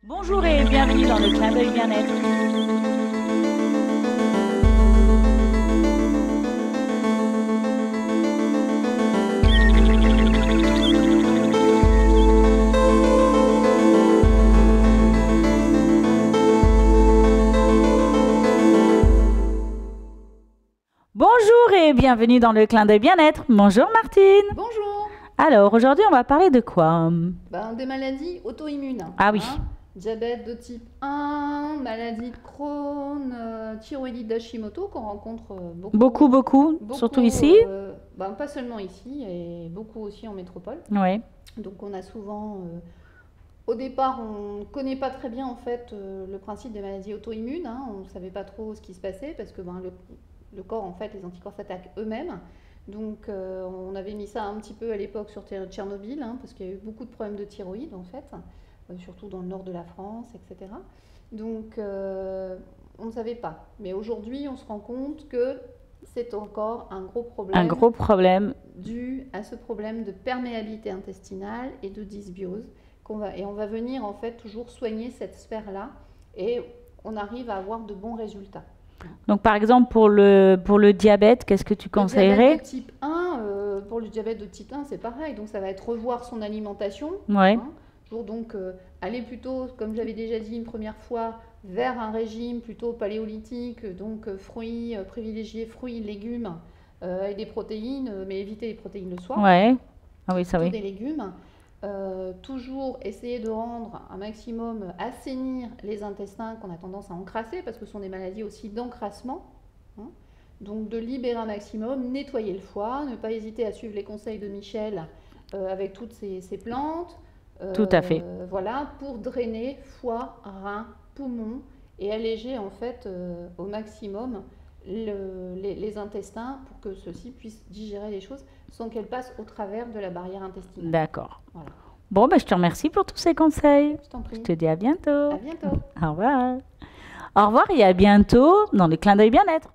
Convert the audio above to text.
Bonjour et bienvenue dans le clin d'œil bien-être. Bonjour et bienvenue dans le clin d'œil bien-être. Bonjour Martine. Bonjour. Alors aujourd'hui on va parler de quoi? Des maladies auto-immunes. Ah oui. Diabète de type 1, maladie de Crohn, thyroïdite d'Hashimoto qu'on rencontre Beaucoup, surtout ici. Pas seulement ici, et beaucoup aussi en métropole. Oui. Donc on a souvent, au départ on ne connaît pas très bien en fait le principe des maladies auto-immunes. On ne savait pas trop ce qui se passait parce que le corps, en fait, les anticorps s'attaquent eux-mêmes. Donc on avait mis ça un petit peu à l'époque sur Tchernobyl, parce qu'il y a eu beaucoup de problèmes de thyroïde en fait, surtout dans le nord de la France, etc. Donc on ne savait pas. Mais aujourd'hui, on se rend compte que c'est encore un gros problème. Un gros problème. Dû à ce problème de perméabilité intestinale et de dysbiose. On va venir en fait toujours soigner cette sphère-là et on arrive à avoir de bons résultats. Donc par exemple pour le diabète, qu'est-ce que tu conseillerais? Le diabète de type 1, pour le diabète de type 1, c'est pareil. Donc ça va être revoir son alimentation. Ouais. Toujours donc aller plutôt, comme j'avais déjà dit une première fois, vers un régime plutôt paléolithique, donc fruits, privilégier fruits, légumes et des protéines, mais éviter les protéines le soir. Ouais. Ah oui, ça oui. Des légumes. Toujours essayer de rendre un maximum, assainir les intestins qu'on a tendance à encrasser parce que ce sont des maladies aussi d'encrassement. Donc de libérer un maximum, nettoyer le foie, ne pas hésiter à suivre les conseils de Michel avec toutes ces plantes. Tout à fait. Voilà, pour drainer foie, rein, poumons et alléger en fait au maximum les intestins pour que ceux-ci puissent digérer les choses sans qu'elles passent au travers de la barrière intestinale. D'accord. Voilà. Bon, je te remercie pour tous ces conseils. Je t'en prie. Je te dis à bientôt. À bientôt. Au revoir. Au revoir et à bientôt dans le clin d'œil bien-être.